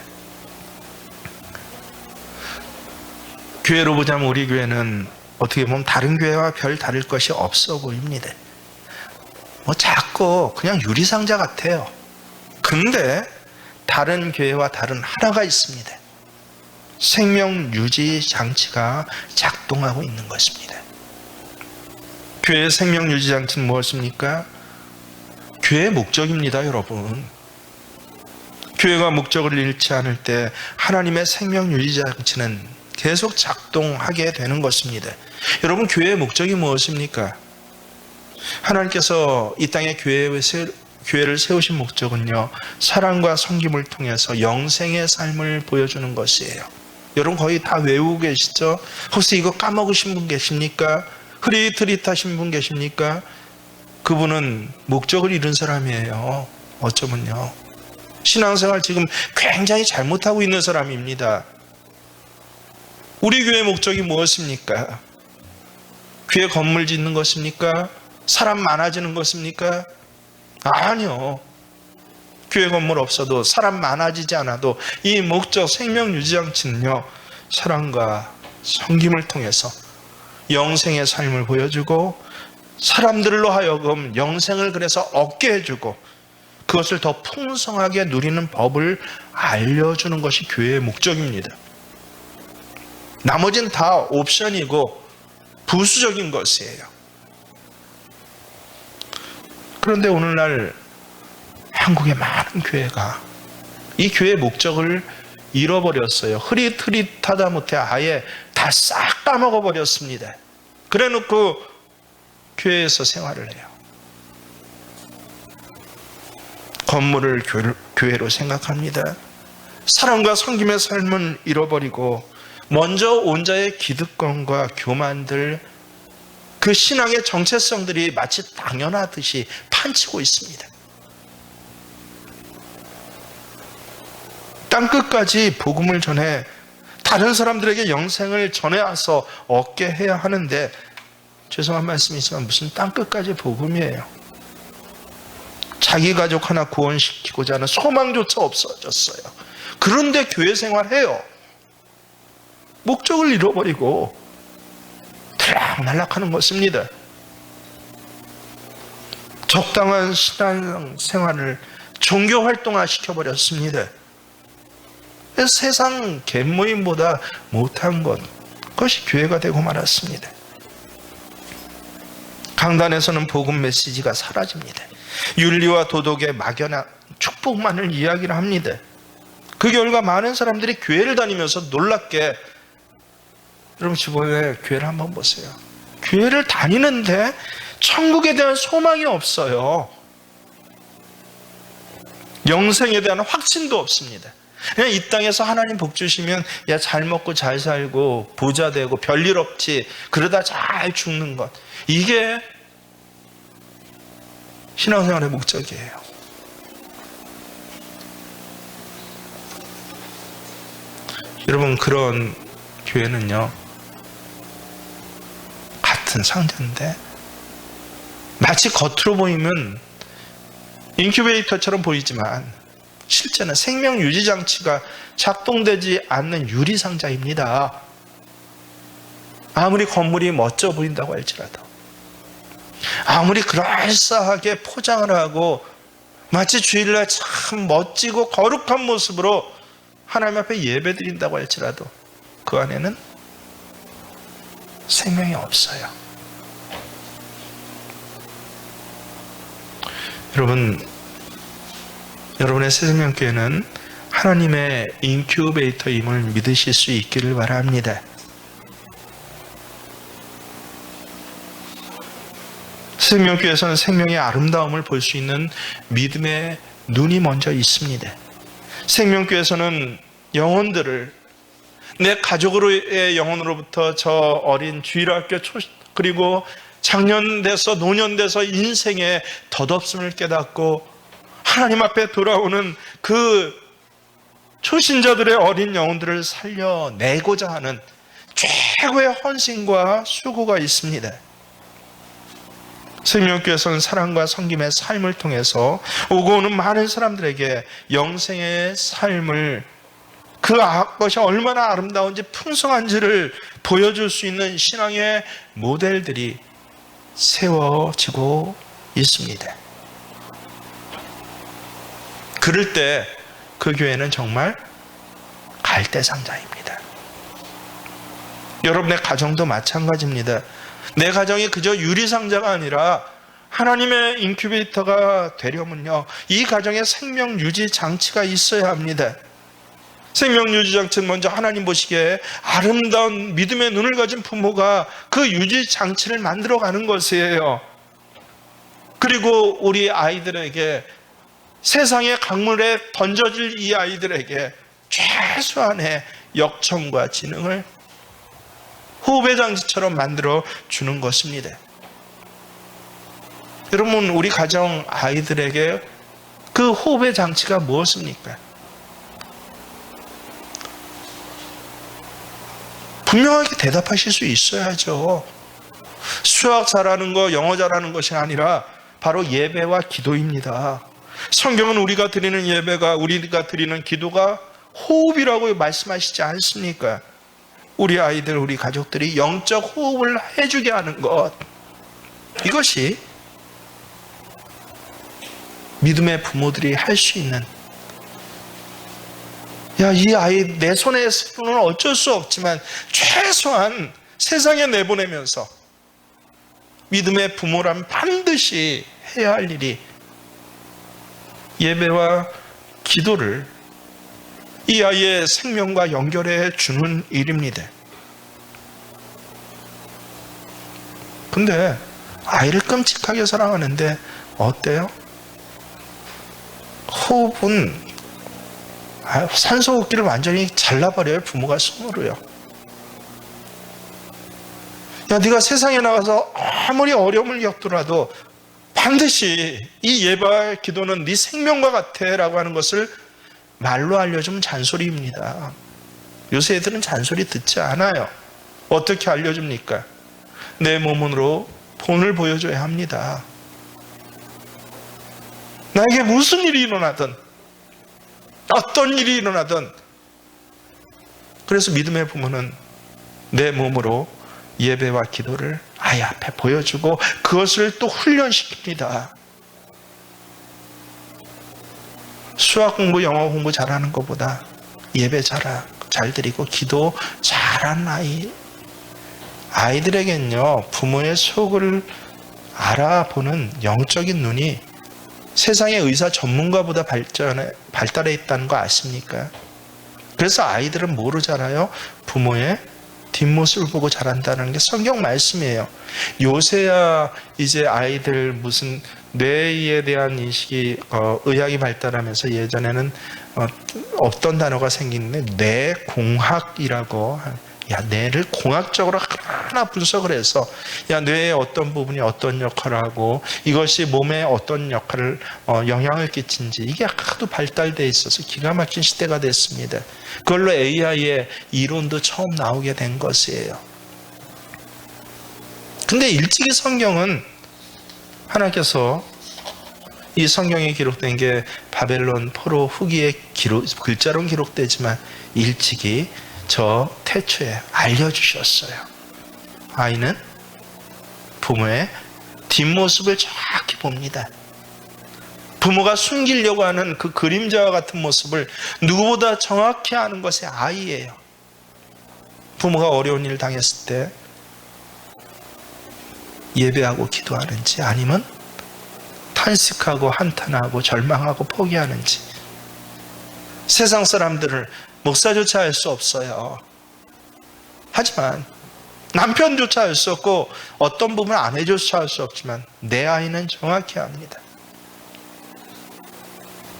교회로 보자면 우리 교회는 어떻게 보면 다른 교회와 별 다를 것이 없어 보입니다. 뭐 작고 그냥 유리상자 같아요. 근데 다른 교회와 다른 하나가 있습니다. 생명 유지 장치가 작동하고 있는 것입니다. 교회의 생명 유지 장치는 무엇입니까? 교회의 목적입니다, 여러분. 교회가 목적을 잃지 않을 때 하나님의 생명 유지 장치는 계속 작동하게 되는 것입니다. 여러분, 교회의 목적이 무엇입니까? 하나님께서 이 땅에 교회를 세우신 목적은요, 사랑과 섬김을 통해서 영생의 삶을 보여주는 것이에요. 여러분 거의 다 외우고 계시죠? 혹시 이거 까먹으신 분 계십니까? 흐릿흐릿하신 분 계십니까? 그분은 목적을 잃은 사람이에요. 어쩌면요. 신앙생활 지금 굉장히 잘못하고 있는 사람입니다. 우리 교회 목적이 무엇입니까? 교회 건물 짓는 것입니까? 사람 많아지는 것입니까? 아니요. 교회 건물 없어도 사람 많아지지 않아도 이 목적 생명 유지장치는요, 사랑과 섬김을 통해서 영생의 삶을 보여주고 사람들로 하여금 영생을 그래서 얻게 해주고 그것을 더 풍성하게 누리는 법을 알려주는 것이 교회의 목적입니다. 나머지는 다 옵션이고 부수적인 것이에요. 그런데 오늘날 한국의 많은 교회가 이 교회의 목적을 잃어버렸어요. 흐릿흐릿하다 못해 아예 다 싹 까먹어버렸습니다. 그래 놓고 교회에서 생활을 해요. 건물을 교회로 생각합니다. 사랑과 섬김의 삶은 잃어버리고 먼저 온 자의 기득권과 교만들, 그 신앙의 정체성들이 마치 당연하듯이 판치고 있습니다. 땅끝까지 복음을 전해 다른 사람들에게 영생을 전해와서 얻게 해야 하는데, 죄송한 말씀이지만 무슨 땅끝까지 복음이에요. 자기 가족 하나 구원시키고자 하는 소망조차 없어졌어요. 그런데 교회 생활해요. 목적을 잃어버리고 들락날락하는 것입니다. 적당한 신앙생활을 종교활동화 시켜버렸습니다. 세상 갯모임보다 못한 것, 그것이 교회가 되고 말았습니다. 강단에서는 복음 메시지가 사라집니다. 윤리와 도덕의 막연한 축복만을 이야기를 합니다. 그 결과 많은 사람들이 교회를 다니면서 놀랍게, 여러분 주변에 교회를 한번 보세요. 교회를 다니는데 천국에 대한 소망이 없어요. 영생에 대한 확신도 없습니다. 그냥 이 땅에서 하나님 복 주시면 야, 잘 먹고 잘 살고 부자 되고 별일 없지, 그러다 잘 죽는 것, 이게 신앙생활의 목적이에요. 여러분, 그런 교회는요, 같은 상자인데 마치 겉으로 보이면 인큐베이터처럼 보이지만 실제는 생명 유지 장치가 작동되지 않는 유리상자입니다. 아무리 건물이 멋져 보인다고 할지라도, 아무리 그럴싸하게 포장을 하고 마치 주일날 참 멋지고 거룩한 모습으로 하나님 앞에 예배드린다고 할지라도 그 안에는 생명이 없어요. 여러분의 새생명교회는 하나님의 인큐베이터임을 믿으실 수 있기를 바랍니다. 새생명교회에서는 생명의 아름다움을 볼 수 있는 믿음의 눈이 먼저 있습니다. 생명교회에서는 영혼들을, 내 가족으로의 영혼으로부터 저 어린 주일학교 그리고 장년 돼서 노년 돼서 인생의 덧없음을 깨닫고 하나님 앞에 돌아오는 그 초신자들의 어린 영혼들을 살려내고자 하는 최고의 헌신과 수고가 있습니다. 생명교회에서는 사랑과 섬김의 삶을 통해서 오고 오는 많은 사람들에게 영생의 삶을, 그것이 얼마나 아름다운지 풍성한지를 보여줄 수 있는 신앙의 모델들이 세워지고 있습니다. 그럴 때 그 교회는 정말 갈대상자입니다. 여러분의 가정도 마찬가지입니다. 내 가정이 그저 유리상자가 아니라 하나님의 인큐베이터가 되려면요, 이 가정에 생명 유지 장치가 있어야 합니다. 생명 유지 장치는 먼저 하나님 보시기에 아름다운 믿음의 눈을 가진 부모가 그 유지 장치를 만들어가는 것이에요. 그리고 우리 아이들에게, 세상의 강물에 던져질 이 아이들에게 최소한의 역청과 지능을 호흡의 장치처럼 만들어 주는 것입니다. 여러분, 우리 가정 아이들에게 그 호흡의 장치가 무엇입니까? 분명하게 대답하실 수 있어야죠. 수학 잘하는 거, 영어 잘하는 것이 아니라 바로 예배와 기도입니다. 성경은 우리가 드리는 예배가, 우리가 드리는 기도가 호흡이라고 말씀하시지 않습니까? 우리 아이들, 우리 가족들이 영적 호흡을 해주게 하는 것, 이것이 믿음의 부모들이 할 수 있는, 야, 이 아이 내 손에 스푼은 어쩔 수 없지만 최소한 세상에 내보내면서 믿음의 부모라면 반드시 해야 할 일이 예배와 기도를 이 아이의 생명과 연결해 주는 일입니다. 근데 아이를 끔찍하게 사랑하는데 어때요? 호흡은 산소호흡기를 완전히 잘라버려요. 부모가 손으로요. 야, 네가 세상에 나가서 아무리 어려움을 겪더라도 반드시 이 예배와 기도는 네 생명과 같아 라고 하는 것을 말로 알려주면 잔소리입니다. 요새 애들은 잔소리 듣지 않아요. 어떻게 알려줍니까? 내 몸으로 본을 보여줘야 합니다. 나에게 무슨 일이 일어나든, 어떤 일이 일어나든, 그래서 믿음의 부모는 내 몸으로 예배와 기도를 아이 앞에 보여주고 그것을 또 훈련시킵니다. 수학 공부, 영어 공부 잘하는 것보다 예배 잘 드리고 기도 잘하는 아이들에겐요, 부모의 속을 알아보는 영적인 눈이 세상의 의사 전문가보다 발달해 있다는 거 아십니까? 그래서 아이들은 뭐로 자라요? 부모의 뒷모습을 보고 자란다는 게 성경 말씀이에요. 요새야 이제 아이들 무슨 뇌에 대한 인식이 의학이 발달하면서 예전에는 없던 단어가 생기는데 뇌공학이라고, 야, 뇌를 공학적으로 하나 분석을 해서 야, 뇌의 어떤 부분이 어떤 역할을 하고 이것이 몸에 어떤 역할을 영향을 끼친지, 이게 하도 발달되어 있어서 기가 막힌 시대가 됐습니다. 그걸로 AI의 이론도 처음 나오게 된 것이에요. 근데 일찍이 성경은 하나님께서, 이 성경에 기록된 게 바벨론 포로 후기에 글자로 기록되지만 일찍이 저 태초에 알려주셨어요. 아이는 부모의 뒷모습을 정확히 봅니다. 부모가 숨기려고 하는 그 그림자와 같은 모습을 누구보다 정확히 아는 것이 아이예요. 부모가 어려운 일을 당했을 때 예배하고 기도하는지, 아니면 탄식하고 한탄하고 절망하고 포기하는지. 세상 사람들을 목사조차 알 수 없어요. 하지만 남편조차 알 수 없고 어떤 부분 아내조차 알 수 없지만 내 아이는 정확히 압니다.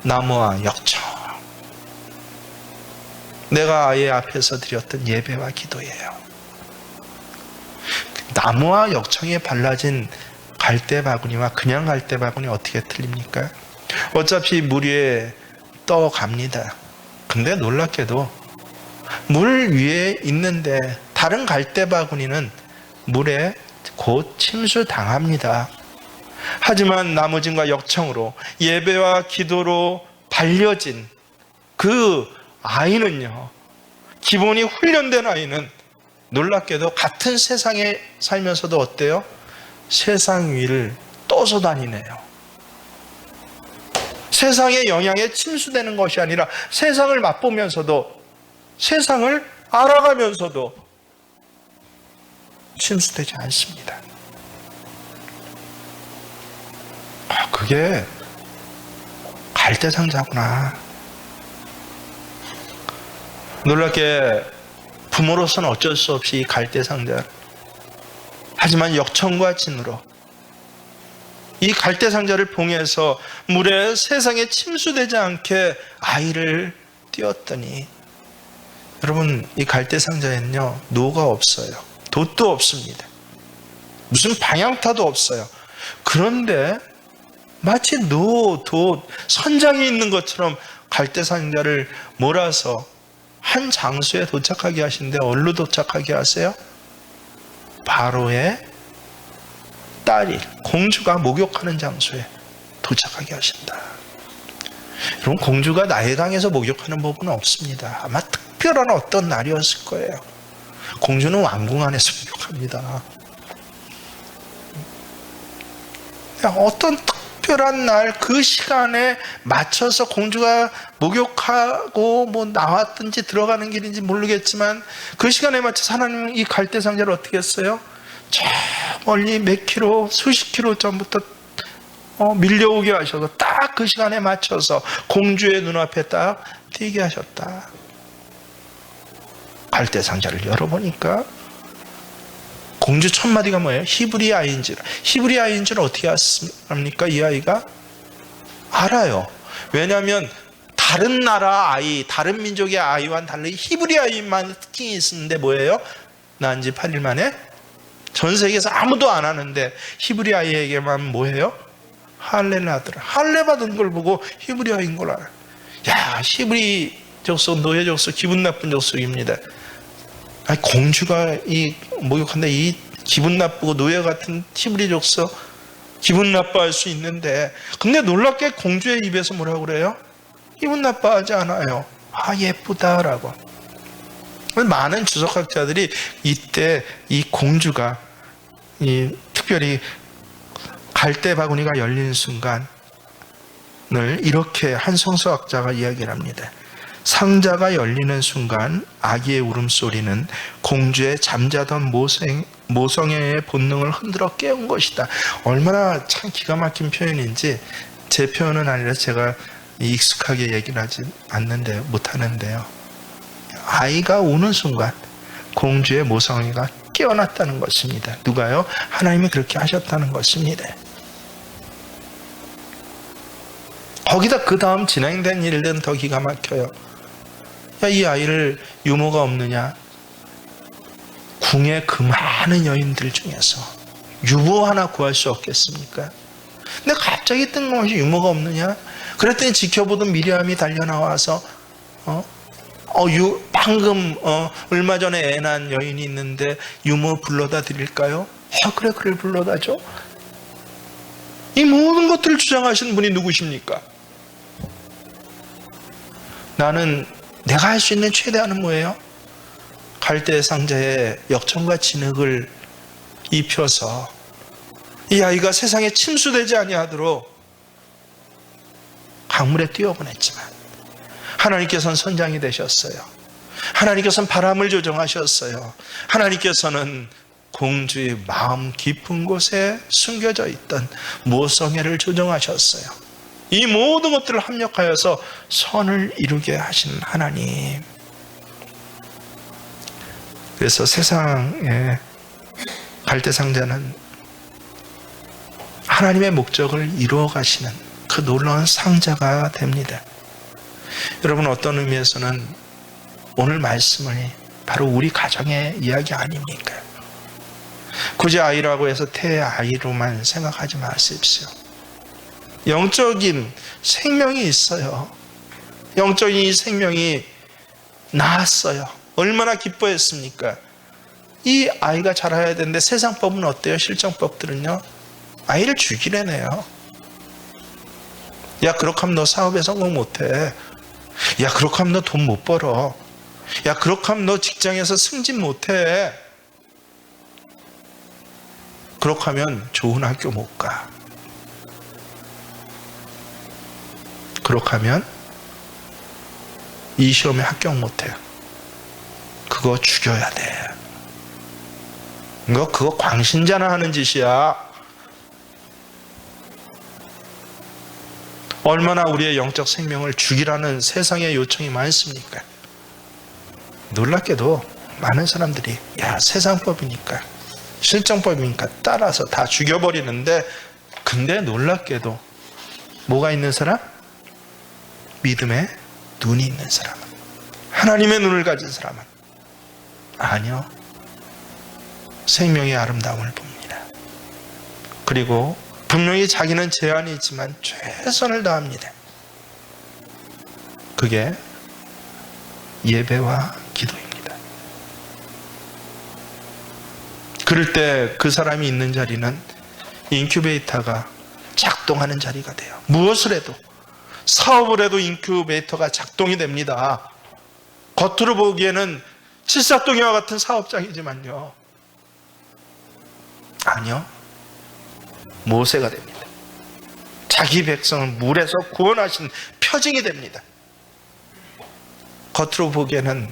나무와 역청, 내가 아이 앞에서 드렸던 예배와 기도예요. 나무와 역청에 발라진 갈대 바구니와 그냥 갈대 바구니 어떻게 틀립니까? 어차피 물 위에 떠갑니다. 근데 놀랍게도 물 위에 있는데 다른 갈대 바구니는 물에 곧 침수당합니다. 하지만 나무진과 역청으로 예배와 기도로 발려진 그 아이는요, 기본이 훈련된 아이는 놀랍게도 같은 세상에 살면서도 어때요? 세상 위를 떠서 다니네요. 세상의 영향에 침수되는 것이 아니라 세상을 맛보면서도, 세상을 알아가면서도 침수되지 않습니다. 그게 갈대상자구나. 놀랍게 부모로서는 어쩔 수 없이 갈대상자, 하지만 역청과 진으로 이 갈대상자를 봉해서 물에 세상에 침수되지 않게 아이를 띄웠더니, 여러분, 이 갈대상자에는요 노가 없어요. 돛도 없습니다. 무슨 방향타도 없어요. 그런데 마치 노, 돛, 선장이 있는 것처럼 갈대상자를 몰아서 한 장소에 도착하게 하시는데, 어디로 도착하게 하세요? 바로의 딸이, 공주가 목욕하는 장소에 도착하게 하신다. 여러분, 공주가 나일강에서 목욕하는 법은 없습니다. 아마 특별한 어떤 날이었을 거예요. 공주는 왕궁 안에서 목욕합니다. 어떤 특별한 날, 그 시간에 맞춰서 공주가 목욕하고 뭐 나왔든지 들어가는 길인지 모르겠지만 그 시간에 맞춰서 하나님은 이 갈대상자를 어떻게 했어요? 저 멀리 몇 킬로, 수십 킬로 전부터 밀려오게 하셔서 딱 그 시간에 맞춰서 공주의 눈앞에 딱 띄게 하셨다. 갈대상자를 열어보니까 공주 첫 마디가 뭐예요? 히브리아인지라. 히브리아인지를 어떻게 압니까? 이 아이가 알아요. 왜냐하면 다른 나라 아이, 다른 민족의 아이와는 달리 히브리아인만 특징이 있었는데 뭐예요? 난 지 8일 만에 전 세계에서 아무도 안 하는데 히브리아이에게만 뭐예요? 할례를 하더라. 할례 받은 걸 보고 히브리아인 걸 알아요. 야, 히브리 족속, 노예 족속, 기분 나쁜 족속입니다. 아니, 공주가 이 목욕한다, 이 기분 나쁘고 노예 같은 히브리 족속 기분 나빠할 수 있는데, 근데 놀랍게 공주의 입에서 뭐라고 그래요? 기분 나빠하지 않아요. 아, 예쁘다라고. 많은 주석학자들이 이때 이 공주가 특별히 갈대 바구니가 열리는 순간을 이렇게 한 성서학자가 이야기를 합니다. 상자가 열리는 순간 아기의 울음소리는 공주의 잠자던 모성애의 본능을 흔들어 깨운 것이다. 얼마나 참 기가 막힌 표현인지, 제 표현은 아니라 제가 익숙하게 얘기를 하지 않는데 못하는데요. 아이가 우는 순간, 공주의 모성애가 깨어났다는 것입니다. 누가요? 하나님이 그렇게 하셨다는 것입니다. 거기다 그 다음 진행된 일들은 더 기가 막혀요. 야, 이 아이를 유모가 없느냐? 궁의 그 많은 여인들 중에서 유모 하나 구할 수 없겠습니까? 근데 갑자기 뜬금없이 유모가 없느냐? 그랬더니 지켜보던 미리암이 달려나와서 방금 얼마 전에 애 낳은 여인이 있는데 유모 불러다 드릴까요? 그래 불러다 줘. 이 모든 것들을 주장하신 분이 누구십니까? 나는 내가 할 수 있는 최대한은 뭐예요? 갈대 상자에 역청과 진흙을 입혀서 이 아이가 세상에 침수되지 아니하도록 강물에 뛰어보냈지만 하나님께서는 선장이 되셨어요. 하나님께서는 바람을 조정하셨어요. 하나님께서는 공주의 마음 깊은 곳에 숨겨져 있던 모성애를 조정하셨어요. 이 모든 것들을 합력하여서 선을 이루게 하신 하나님. 그래서 세상에 갈대상자는 하나님의 목적을 이루어 가시는 그 놀라운 상자가 됩니다. 여러분, 어떤 의미에서는 오늘 말씀은 바로 우리 가정의 이야기 아닙니까? 굳이 아이라고 해서 태의 아이로만 생각하지 마십시오. 영적인 생명이 있어요. 영적인 이 생명이 낳았어요. 얼마나 기뻐했습니까? 이 아이가 자라야 되는데 세상 법은 어때요? 실정법들은요, 아이를 죽이래네요. 야, 그렇게 하면 너 사업에 성공 못해. 야, 그렇게 하면 너 돈 못 벌어. 야, 그렇게 하면 너 직장에서 승진 못해. 그렇게 하면 좋은 학교 못 가. 그렇게 하면 이 시험에 합격 못해. 그거 죽여야 돼. 그거 광신자나 하는 짓이야. 얼마나 우리의 영적 생명을 죽이라는 세상의 요청이 많습니까? 놀랍게도 많은 사람들이 야, 세상법이니까 실정법이니까 따라서 다 죽여버리는데, 근데 놀랍게도 뭐가 있는 사람? 믿음의 눈이 있는 사람은, 하나님의 눈을 가진 사람은 아니요, 생명의 아름다움을 봅니다. 그리고 분명히 자기는 제한이 있지만 최선을 다합니다. 그게 예배와 기도입니다. 그럴 때 그 사람이 있는 자리는 인큐베이터가 작동하는 자리가 돼요. 무엇을 해도, 사업을 해도 인큐베이터가 작동이 됩니다. 겉으로 보기에는 칠삭동이와 같은 사업장이지만요, 아니요, 모세가 됩니다. 자기 백성을 물에서 구원하신 표징이 됩니다. 겉으로 보기에는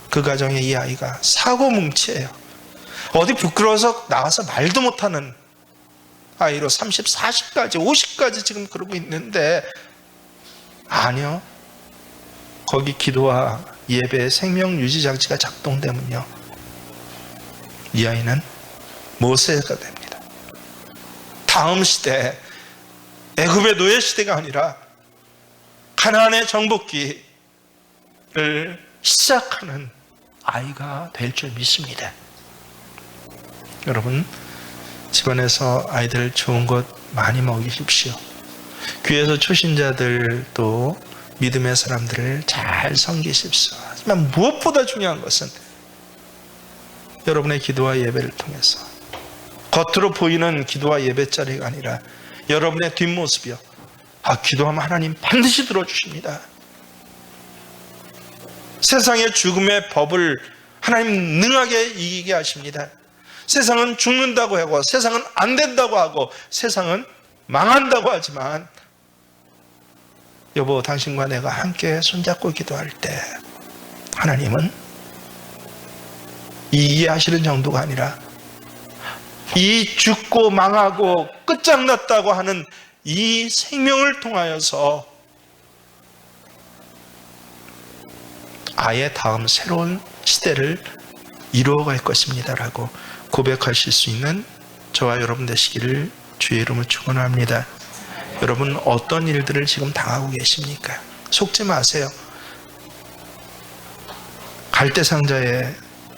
그 가정의 이 아이가 사고뭉치예요. 어디 부끄러워서 나와서 말도 못하는 아이로 30, 40까지 50까지 지금 그러고 있는데, 아니요, 거기 기도와 예배의 생명 유지 장치가 작동되면요, 이 아이는 모세가 됩니다. 다음 시대, 애굽의 노예 시대가 아니라 가나안의 정복기를 시작하는 아이가 될 줄 믿습니다. 여러분, 집안에서 아이들 좋은 것 많이 먹이십시오. 교회에서 초신자들도 믿음의 사람들을 잘 섬기십시오. 하지만 무엇보다 중요한 것은 여러분의 기도와 예배를 통해서, 겉으로 보이는 기도와 예배 자리가 아니라 여러분의 뒷모습이요, 기도하면 하나님 반드시 들어주십니다. 세상의 죽음의 법을 하나님 능하게 이기게 하십니다. 세상은 죽는다고 하고, 세상은 안 된다고 하고, 세상은 망한다고 하지만, 여보, 당신과 내가 함께 손잡고 기도할 때 하나님은 이해하시는 정도가 아니라 이 죽고 망하고 끝장났다고 하는 이 생명을 통하여서 아예 다음 새로운 시대를 이루어갈 것입니다라고 고백하실 수 있는 저와 여러분 되시기를 주의 이름으로 축원합니다. 여러분 어떤 일들을 지금 당하고 계십니까? 속지 마세요. 갈대상자에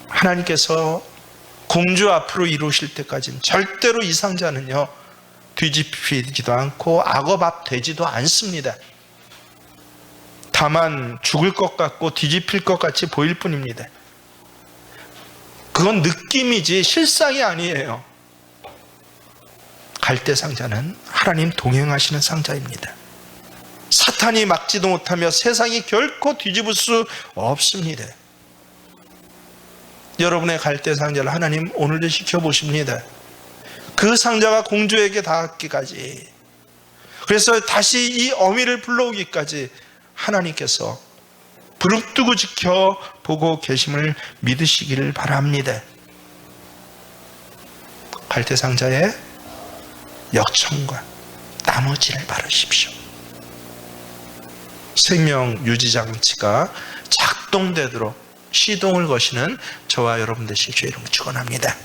하나님께서 공주 앞으로 이루실 때까지는 절대로 이 상자는요 뒤집히지도 않고 악어밥 되지도 않습니다. 다만 죽을 것 같고 뒤집힐 것 같이 보일 뿐입니다. 그건 느낌이지 실상이 아니에요. 갈대상자는 하나님 동행하시는 상자입니다. 사탄이 막지도 못하며 세상이 결코 뒤집을 수 없습니다. 여러분의 갈대상자를 하나님 오늘도 지켜보십니다. 그 상자가 공주에게 닿기까지, 그래서 다시 이 어미를 불러오기까지 하나님께서 부릅뜨고 지켜보고 계심을 믿으시기를 바랍니다. 갈대상자의 역청과 나머지를 바르십시오. 생명 유지장치가 작동되도록 시동을 거시는 저와 여러분 되실 주의 이름으로 축원합니다.